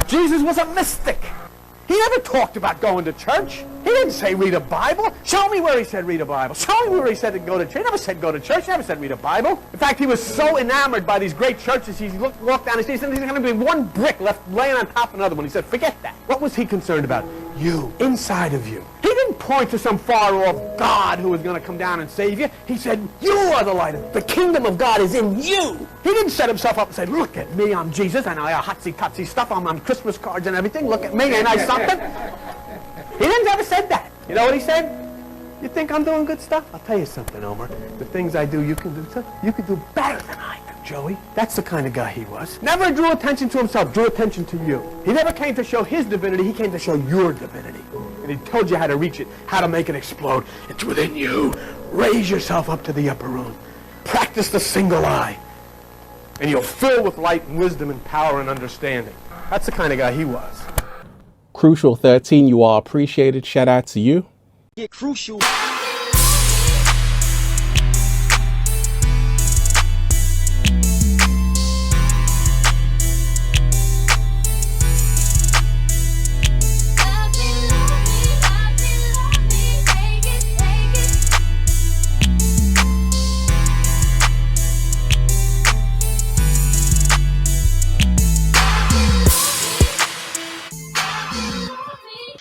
Jesus was a mystic. He never talked about going to church. He didn't say read a Bible. Show me where he said read a Bible. Show me where he said to go to church. He never said go to church. He never said read a Bible. In fact, he was so enamored by these great churches, he looked down and he said there's going to be one brick left laying on top of another one. He said, forget that. What was he concerned about? You, inside of you. He didn't point to some far-off God who was going to come down and save you. He said, you are the light. The kingdom of God is in you. He didn't set himself up and say, look at me, I'm Jesus, and I hotsy-totsy stuff. I'm on Christmas cards and everything. Look at me, ain't I something? He didn't ever said that. You know what he said? You think I'm doing good stuff? I'll tell you something, Homer. The things I do, you can do better than I do, Joey. That's the kind of guy he was. Never drew attention to himself, drew attention to you. He never came to show his divinity, he came to show your divinity. And he told you how to reach it, how to make it explode. It's within you. Raise yourself up to the upper room. Practice the single eye. And you'll fill with light and wisdom and power and understanding. That's the kind of guy he was. Crucial 13, you all appreciate it. Shout out to you. Get crucial.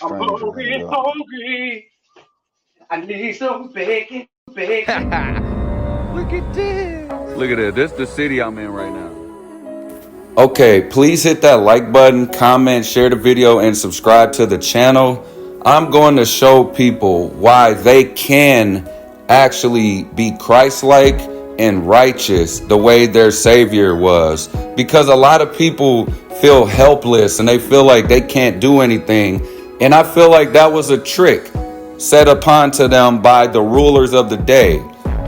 I'm hungry. I need some bacon. Look at this. Look at it. This is the city I'm in right now. Okay, please hit that like button, comment, share the video, and subscribe to the channel. I'm going to show people why they can actually be Christ-like and righteous the way their Savior was. Because a lot of people feel helpless and they feel like they can't do anything. And I feel like that was a trick set upon to them by the rulers of the day.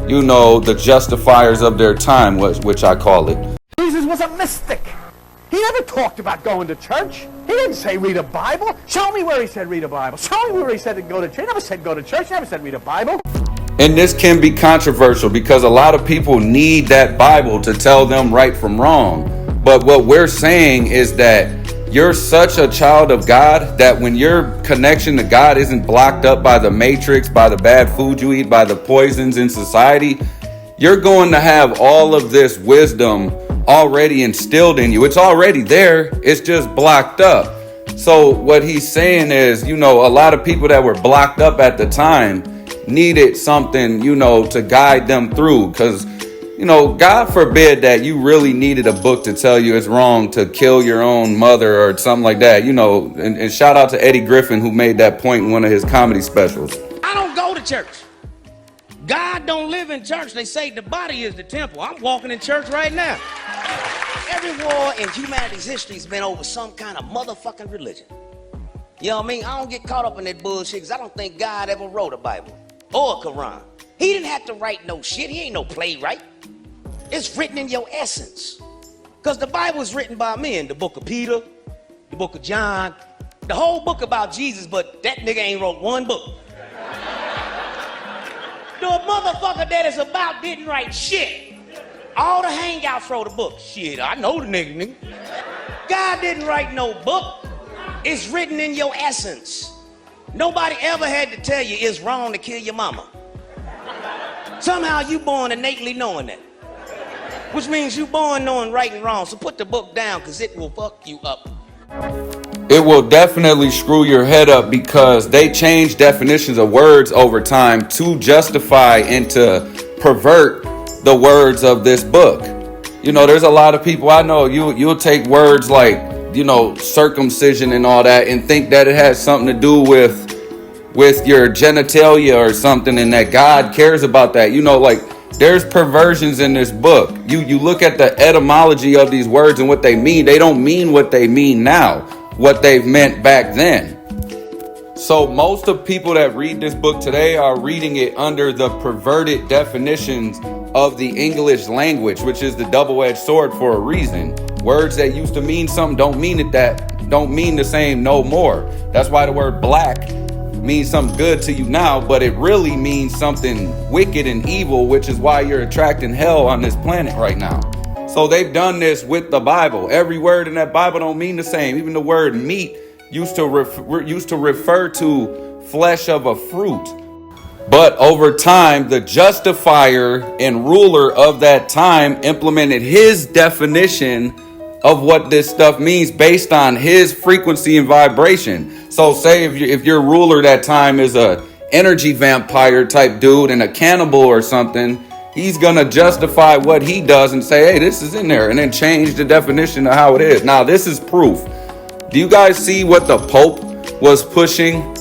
You know, the justifiers of their time, which I call it. Jesus was a mystic. He never talked about going to church. He didn't say read a Bible. Show me where he said read a Bible. Show me where he said to go to church. He never said go to church. He never said read a Bible. And this can be controversial because a lot of people need that Bible to tell them right from wrong. But what we're saying is that you're such a child of God that when your connection to God isn't blocked up by the matrix, by the bad food you eat, by the poisons in society, you're going to have all of this wisdom already instilled in you. It's already there. It's just blocked up. So what he's saying is, you know, a lot of people that were blocked up at the time needed something, you know, to guide them through. Because, you know, God forbid that you really needed a book to tell you it's wrong to kill your own mother or something like that, you know, and shout out to Eddie Griffin, who made that point in one of his comedy specials. I don't go to church. God don't live in church. They say the body is the temple. I'm walking in church right now. Every war in humanity's history has been over some kind of motherfucking religion. You know what I mean? I don't get caught up in that bullshit because I don't think God ever wrote a Bible or a Quran. He didn't have to write no shit. He ain't no playwright. It's written in your essence. Because the Bible is written by men. The book of Peter, the book of John, the whole book about Jesus, but that nigga ain't wrote one book. The motherfucker that is about didn't write shit. All the hangouts wrote a book. Shit, I know the nigga. God didn't write no book. It's written in your essence. Nobody ever had to tell you it's wrong to kill your mama. Somehow you born innately knowing that. Which means you born knowing right and wrong. So put the book down because it will fuck you up. It will definitely screw your head up because they change definitions of words over time to justify and to pervert the words of this book. You know, there's a lot of people I know, you'll take words like, you know, circumcision and all that and think that it has something to do with your genitalia or something and that God cares about that. You know, like there's perversions in this book. You look at the etymology of these words and what they mean. They don't mean what they mean now, what they've meant back then. So most of people that read this book today are reading it under the perverted definitions of the English language, which is the double-edged sword for a reason. Words that used to mean something don't mean the same no more. That's why the word black means something good to you now, but it really means something wicked and evil, which is why you're attracting hell on this planet right now. So they've done this with the Bible. Every word in that Bible don't mean the same. Even the word meat used to refer to flesh of a fruit. But over time, the justifier and ruler of that time implemented his definition of what this stuff means based on his frequency and vibration. So say if your ruler that time is a energy vampire type dude and a cannibal or something, he's going to justify what he does and say, hey, this is in there, and then change the definition of how it is. Now, this is proof. Do you guys see what the Pope was pushing?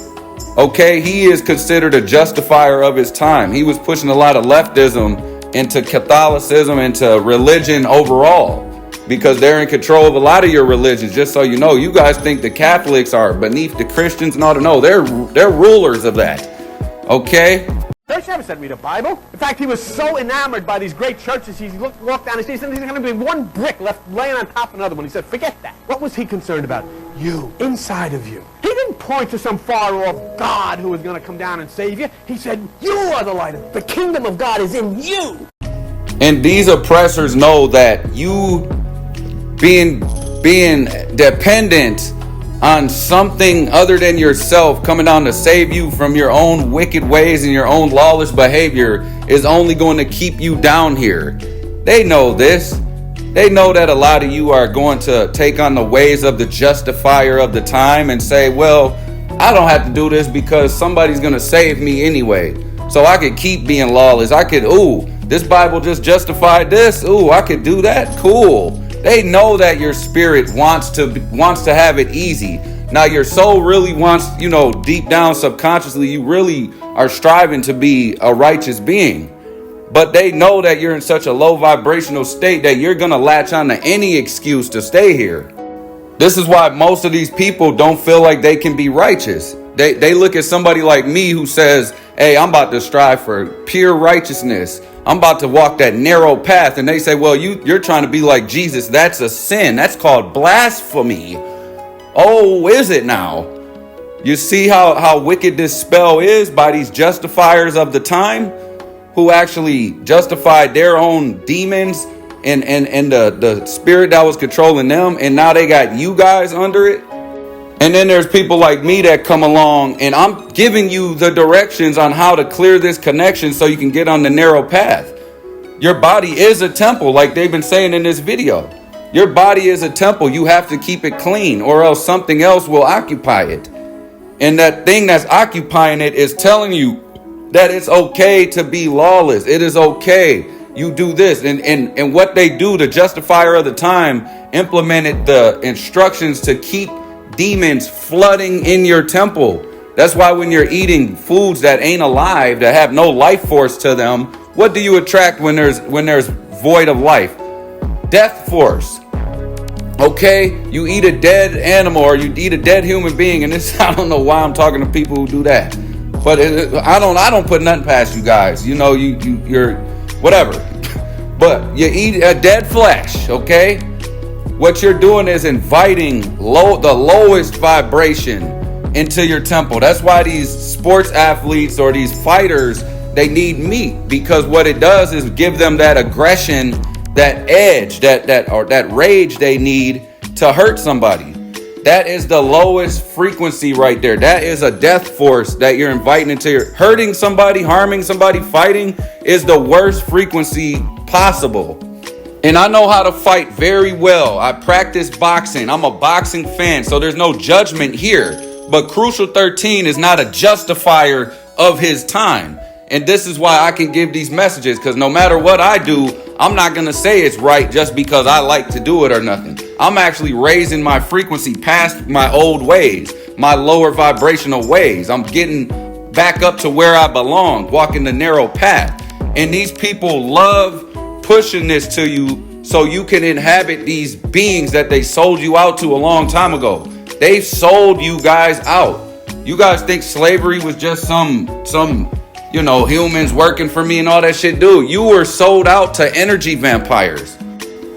Okay, he is considered a justifier of his time. He was pushing a lot of leftism into Catholicism, into religion overall, because they're in control of a lot of your religions. Just so you know, you guys think the Catholics are beneath the Christians. No, they're rulers of that. Okay? Church never said read a Bible. In fact, he was so enamored by these great churches, he walked down and he said, there's going to be one brick left laying on top of another one. He said, forget that. What was he concerned about? You, inside of you. He didn't point to some far-off God who was going to come down and save you. He said, you are the light. The kingdom of God is in you. And these oppressors know that you being dependent on something other than yourself coming down to save you from your own wicked ways and your own lawless behavior is only going to keep you down here. They know this. They know that a lot of you are going to take on the ways of the justifier of the time and say, well, I don't have to do this because somebody's going to save me anyway. So I could keep being lawless. I could, this Bible just justified this. I could do that. Cool. They know that your spirit wants to have it easy. Now your soul really wants, deep down subconsciously, you really are striving to be a righteous being. But they know that you're in such a low vibrational state that you're going to latch on to any excuse to stay here. This is why most of these people don't feel like they can be righteous. They look at somebody like me who says, hey, I'm about to strive for pure righteousness. I'm about to walk that narrow path. And they say, well, you're trying to be like Jesus. That's a sin. That's called blasphemy. Oh, is it now? You see how wicked this spell is by these justifiers of the time who actually justified their own demons and the spirit that was controlling them. And now they got you guys under it. And then there's people like me that come along and I'm giving you the directions on how to clear this connection so you can get on the narrow path. Your body is a temple, like they've been saying in this video. Your body is a temple. You have to keep it clean or else something else will occupy it. And that thing that's occupying it is telling you that it's okay to be lawless. It is okay. You do this. And what they do, the justifier of the time, implemented the instructions to keep demons flooding in your temple. That's why when you're eating foods that ain't alive, that have no life force to them, what do you attract when there's void of life? Death force. Okay, you eat a dead animal or you eat a dead human being, and this I don't know why I'm talking to people who do that, but I don't put nothing past you guys. You're whatever, but you eat a dead flesh. Okay. What you're doing is inviting the lowest vibration into your temple. That's why these sports athletes or these fighters, they need meat, because what it does is give them that aggression, that edge, that rage they need to hurt somebody. That is the lowest frequency right there. That is a death force that you're inviting into your hurting somebody, harming somebody, fighting is the worst frequency possible. And I know how to fight very well. I practice boxing. I'm a boxing fan, so there's no judgment here. But Crucial 13 is not a justifier of his time. And this is why I can give these messages, because no matter what I do, I'm not going to say it's right just because I like to do it or nothing. I'm actually raising my frequency past my old ways, my lower vibrational ways. I'm getting back up to where I belong, walking the narrow path. And these people love pushing this to you so you can inhabit these beings that they sold you out to a long time ago. They sold you guys out. You guys think slavery was just some humans working for me and all that shit. Dude, you were sold out to energy vampires.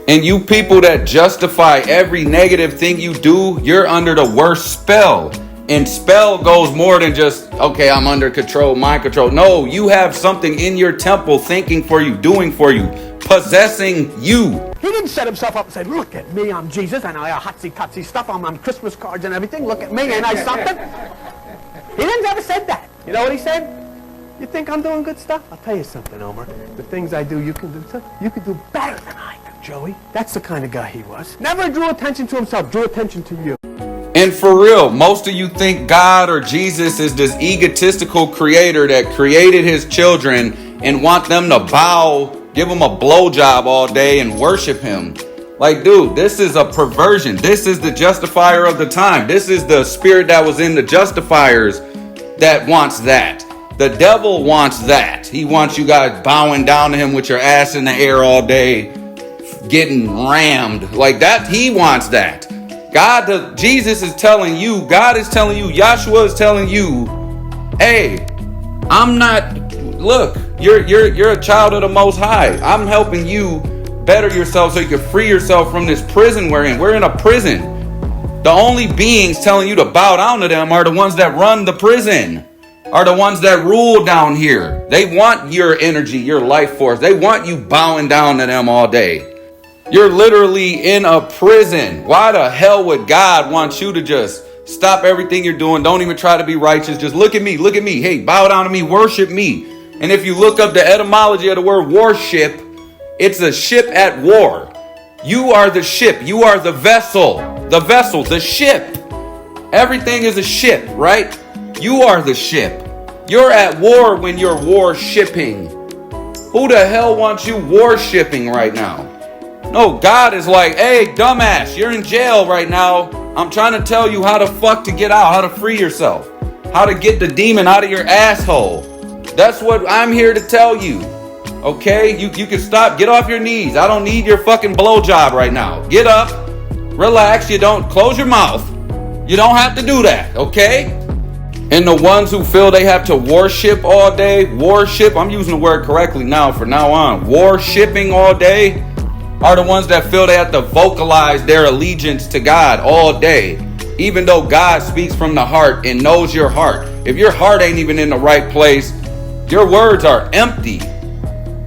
And you people that justify every negative thing you do, you're under the worst spell. And spell goes more than just, okay, I'm under control, mind control. No, you have something in your temple thinking for you, doing for you, possessing you. He didn't set himself up and say, look at me, I'm Jesus, and I hotsy-totsy stuff on Christmas cards and everything. Look at me, ain't I something? He didn't ever said that. You know what he said? You think I'm doing good stuff? I'll tell you something, Omer. The things I do, you can do better than I do, Joey. That's the kind of guy he was. Never drew attention to himself, drew attention to you. And for real, most of you think God or Jesus is this egotistical creator that created his children and want them to bow, give him a blowjob all day and worship him. Like, dude, this is a perversion. This is the justifier of the time. This is the spirit that was in the justifiers that wants that. The devil wants that. He wants you guys bowing down to him with your ass in the air all day, getting rammed like that. He wants that. Jesus is telling you, God is telling you, Yahshua is telling you, hey, look, you're a child of the Most High. I'm helping you better yourself so you can free yourself from this prison we're in. We're in a prison. The only beings telling you to bow down to them are the ones that run the prison, are the ones that rule down here. They want your energy, your life force. They want you bowing down to them all day. You're literally in a prison. Why the hell would God want you to just stop everything you're doing? Don't even try to be righteous. Just look at me. Look at me. Hey, bow down to me. Worship me. And if you look up the etymology of the word worship, it's a ship at war. You are the ship. You are the vessel. The vessel, the ship. Everything is a ship, right? You are the ship. You're at war when you're warshipping. Who the hell wants you warshipping right now? No, God is like, hey, dumbass, you're in jail right now. I'm trying to tell you how the fuck to get out, how to free yourself, how to get the demon out of your asshole. That's what I'm here to tell you. Okay, you can stop, get off your knees. I don't need your fucking blowjob right now. Get up, relax, close your mouth. You don't have to do that, okay? And the ones who feel they have to worship all day, I'm using the word correctly now from now on, worshipping all day, are the ones that feel they have to vocalize their allegiance to God all day, even though God speaks from the heart and knows your heart. If your heart ain't even in the right place, your words are empty.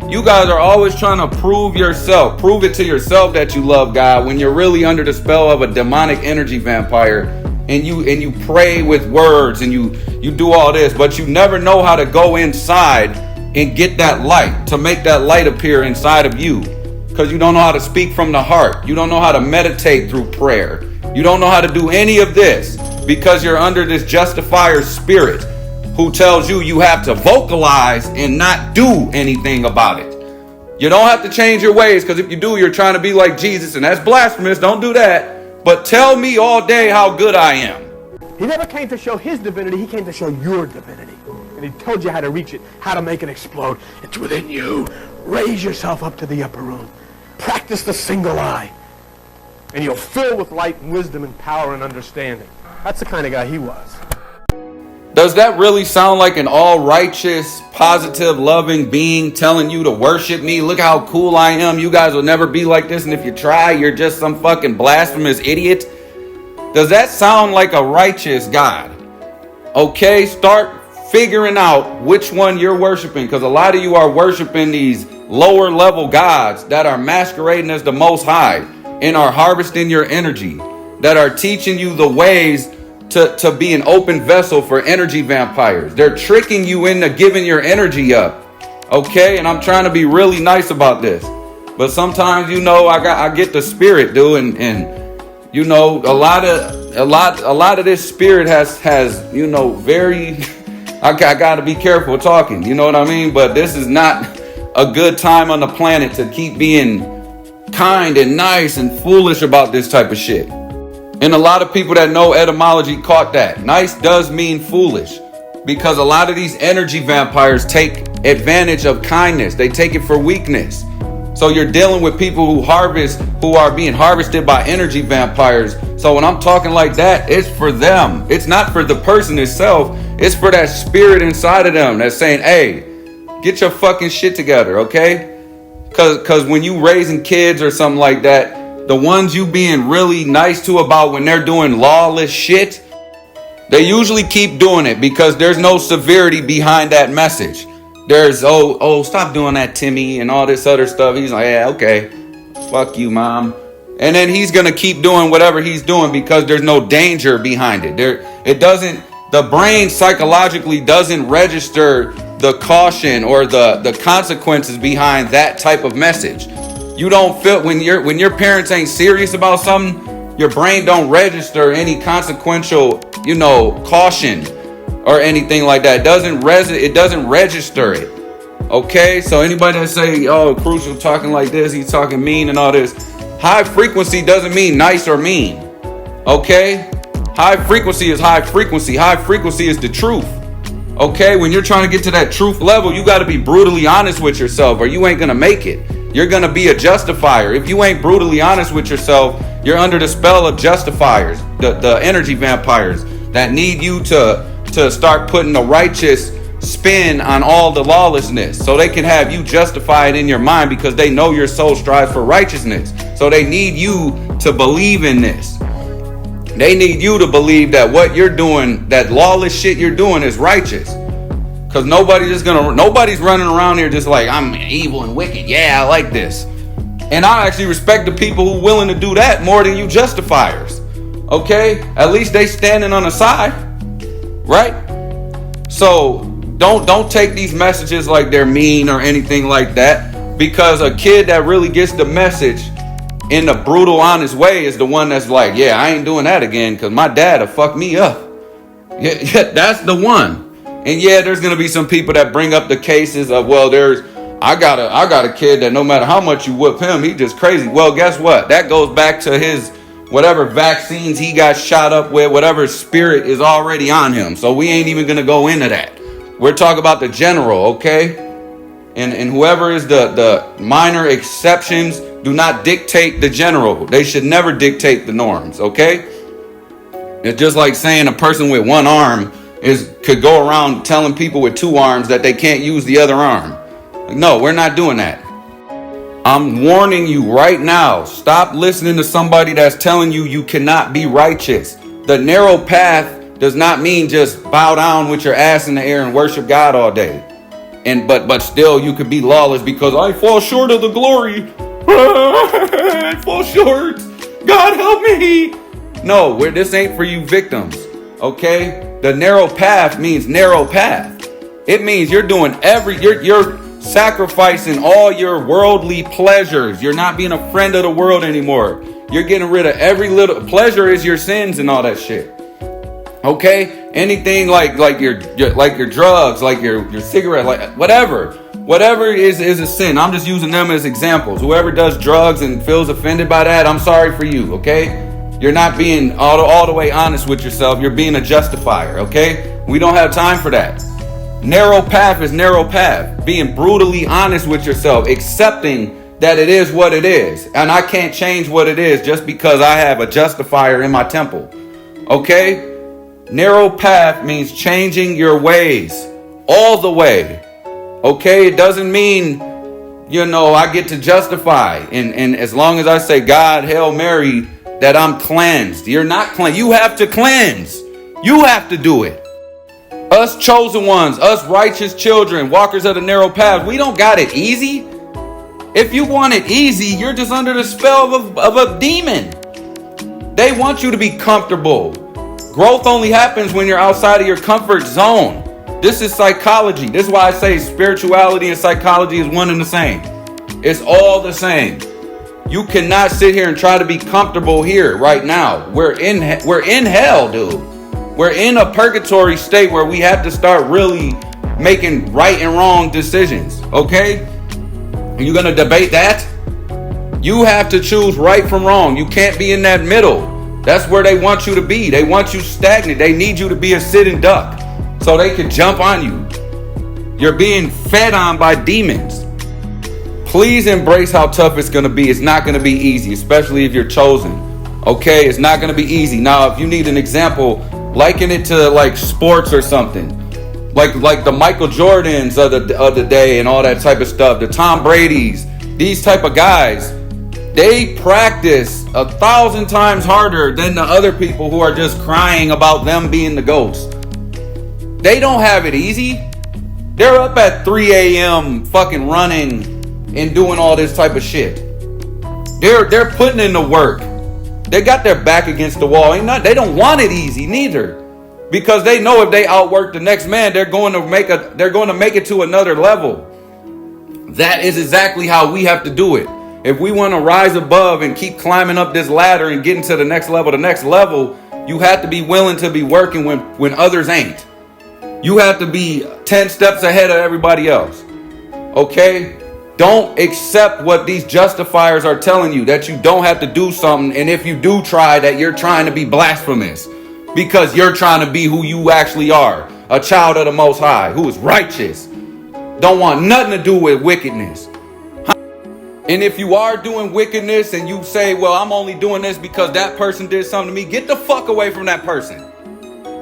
You guys are always trying to prove it to yourself that you love God when you're really under the spell of a demonic energy vampire, and you pray with words and you do all this, but you never know how to go inside and get that light, to make that light appear inside of you. Because you don't know how to speak from the heart. You don't know how to meditate through prayer. You don't know how to do any of this because you're under this justifier spirit who tells you have to vocalize and not do anything about it. You don't have to change your ways, because if you do, you're trying to be like Jesus, and that's blasphemous. Don't do that. But tell me all day how good I am. He never came to show his divinity. He came to show your divinity. And he told you how to reach it, how to make it explode. It's within you. Raise yourself up to the upper room. Practice the single eye, and you'll fill with light and wisdom and power and understanding. That's the kind of guy he was. Does that really sound like an all-righteous, positive, loving being telling you to worship me? Look how cool I am. You guys will never be like this, and if you try, you're just some fucking blasphemous idiot. Does that sound like a righteous God? Okay, start figuring out which one you're worshiping, because a lot of you are worshiping these lower level gods that are masquerading as the Most High and are harvesting your energy, that are teaching you the ways to be an open vessel for energy vampires. They're tricking you into giving your energy up. Okay, and I'm trying to be really nice about this, but sometimes I get the spirit, dude, and a lot of this spirit has very I got to be careful talking, you know what I mean? But this is not a good time on the planet to keep being kind and nice and foolish about this type of shit. And a lot of people that know etymology caught that. Nice does mean foolish, because a lot of these energy vampires take advantage of kindness. They take it for weakness. So you're dealing with people who are being harvested by energy vampires. So when I'm talking like that, it's for them. It's not for the person itself. It's for that spirit inside of them that's saying, hey, get your fucking shit together, okay? Because when you raising kids or something like that, the ones you being really nice to about when they're doing lawless shit, they usually keep doing it because there's no severity behind that message. There's, stop doing that, Timmy, and all this other stuff. He's like, yeah, okay. Fuck you, mom. And then he's going to keep doing whatever he's doing because there's no danger behind it. The brain psychologically doesn't register the caution or the consequences behind that type of message. You don't feel when your parents ain't serious about something, your brain don't register any consequential, caution or anything like that. It doesn't register it. Okay, so anybody that say, Crucial talking like this, he's talking mean and all this. High frequency doesn't mean nice or mean. Okay? High frequency is high frequency. High frequency is the truth. Okay? When you're trying to get to that truth level, you got to be brutally honest with yourself or you ain't going to make it. You're going to be a justifier. If you ain't brutally honest with yourself, you're under the spell of justifiers, the energy vampires that need you to start putting the righteous spin on all the lawlessness so they can have you justified in your mind because they know your soul strives for righteousness. So they need you to believe in this. They need you to believe that what you're doing, that lawless shit you're doing is righteous. Because nobody's running around here just like, I'm evil and wicked. Yeah, I like this. And I actually respect the people who are willing to do that more than you justifiers. Okay? At least they standing on the side. Right? So don't take these messages like they're mean or anything like that. Because a kid that really gets the message in the brutal, honest way is the one that's like, yeah, I ain't doing that again because my dad will fuck me up. Yeah, that's the one. And yeah, there's going to be some people that bring up the cases of, well, I got a kid that no matter how much you whip him, he just crazy. Well, guess what? That goes back to his whatever vaccines he got shot up with, whatever spirit is already on him. So we ain't even going to go into that. We're talking about the general, okay? And whoever is the minor exceptions do not dictate the general. They should never dictate the norms, okay? It's just like saying a person with one arm could go around telling people with two arms that they can't use the other arm. No, we're not doing that. I'm warning you right now. Stop listening to somebody that's telling you cannot be righteous. The narrow path does not mean just bow down with your ass in the air and worship God all day. But still you could be lawless because I fall short of the glory. I fall short. God help me. No, this ain't for you victims. Okay? The narrow path means narrow path. It means you're doing you're sacrificing all your worldly pleasures. You're not being a friend of the world anymore. You're getting rid of every little pleasure is your sins and all that shit. Okay? Anything like your drugs, like your cigarette, like whatever is a sin. I'm just using them as examples. Whoever does drugs and feels offended by that, I'm sorry for you, okay? You're not being all the way honest with yourself. You're being a justifier, okay? We don't have time for that. Narrow path is narrow path. Being brutally honest with yourself, accepting that it is what it is. And I can't change what it is just because I have a justifier in my temple. Okay? Narrow path means changing your ways all the way. Okay? It doesn't mean, I get to justify. And as long as I say, God, Hail Mary, that I'm cleansed. You're not cleansed. You have to cleanse. You have to do it. Us chosen ones, us righteous children, walkers of the narrow path, we don't got it easy. If you want it easy, you're just under the spell of a demon. They want you to be comfortable. Growth only happens when you're outside of your comfort zone. This is psychology. This is why I say spirituality and psychology is one and the same. It's all the same. You cannot sit here and try to be comfortable here right now. We're in hell, dude. We're in a purgatory state where we have to start really making right and wrong decisions. Okay? Are you going to debate that? You have to choose right from wrong. You can't be in that middle. That's where they want you to be. They want you stagnant. They need you to be a sitting duck so they can jump on you. You're being fed on by demons. Please embrace how tough it's going to be. It's not going to be easy, especially if you're chosen. Okay? It's not going to be easy. Now, if you need an example, liken it to like sports or something. Like the Michael Jordans of the day and all that type of stuff. The Tom Brady's. These type of guys. They practice 1,000 times harder than the other people who are just crying about them being the GOATs. They don't have it easy. They're up at 3 a.m. fucking running and doing all this type of shit. They're putting in the work. They got their back against the wall. They don't want it easy neither. Because they know if they outwork the next man, they're going to make it to another level. That is exactly how we have to do it. If we want to rise above and keep climbing up this ladder and getting to the next level, you have to be willing to be working when others ain't. You have to be 10 steps ahead of everybody else. Okay? Don't accept what these justifiers are telling you, that you don't have to do something, and if you do try, that you're trying to be blasphemous because you're trying to be who you actually are, a child of the Most High who is righteous, don't want nothing to do with wickedness. And if you are doing wickedness and you say, well, I'm only doing this because that person did something to me, get the fuck away from that person.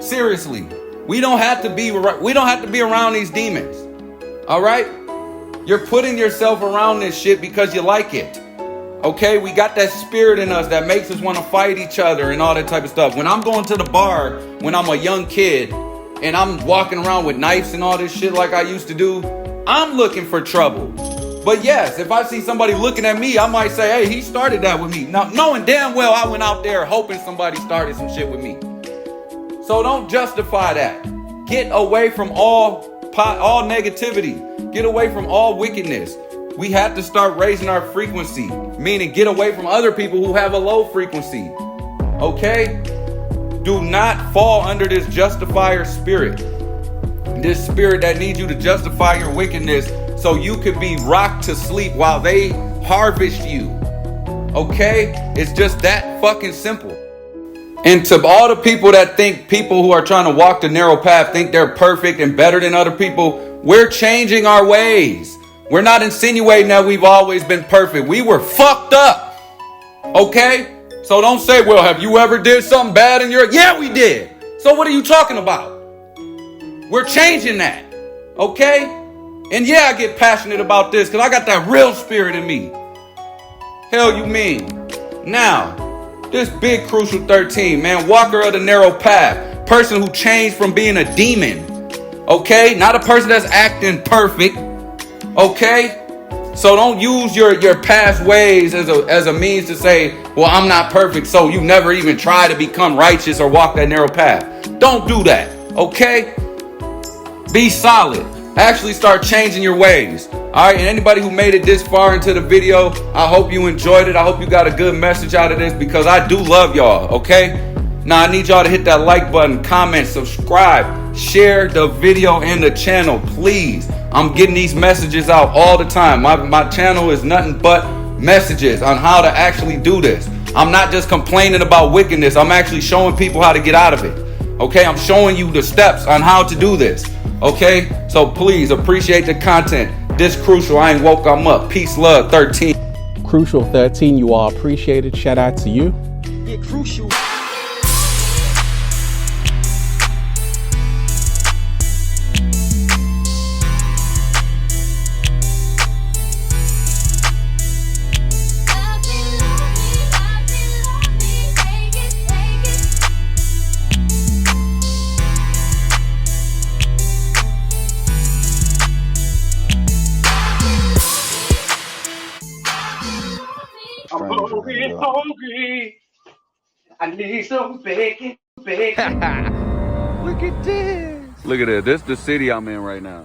Seriously, we don't have to be around these demons. All right? You're putting yourself around this shit because you like it. Okay? We got that spirit in us that makes us want to fight each other and all that type of stuff. When I'm going to the bar when I'm a young kid and I'm walking around with knives and all this shit like I used to do, I'm looking for trouble. But yes, if I see somebody looking at me, I might say, hey, he started that with me. Now, knowing damn well I went out there hoping somebody started some shit with me. So don't justify that. Get away from all negativity. Get away from all wickedness. We have to start raising our frequency, meaning get away from other people who have a low frequency. Okay? Do not fall under this justifier spirit. This spirit that needs you to justify your wickedness so you could be rocked to sleep while they harvest you. Okay? It's just that fucking simple. And to all the people that think people who are trying to walk the narrow path think they're perfect and better than other people, we're changing our ways. We're not insinuating that we've always been perfect. We were fucked up. Okay? So don't say, well, have you ever did something bad in your... Yeah, we did. So what are you talking about? We're changing that. Okay? And yeah, I get passionate about this because I got that real spirit in me. Hell you mean? Now, this big crucial 13, man, walker of the narrow path, person who changed from being a demon, okay? Not a person that's acting perfect, okay? So don't use your past ways as a means to say, well, I'm not perfect, so you never even try to become righteous or walk that narrow path. Don't do that, okay? Be solid. Actually start changing your ways. All right, and anybody who made it this far into the video, I hope you enjoyed it. I hope you got a good message out of this because I do love y'all, okay? Now, I need y'all to hit that like button, comment, subscribe, share the video and the channel, please. I'm getting these messages out all the time. My channel is nothing but messages on how to actually do this. I'm not just complaining about wickedness. I'm actually showing people how to get out of it, okay? I'm showing you the steps on how to do this, okay? So please appreciate the content. This crucial, I ain't woke, I'm up. Peace, love, 13. Crucial 13, you are appreciated. Shout out to you. Yeah, crucial. I'm hungry. I need some bacon. Look at this. Look at this. This is the city I'm in right now.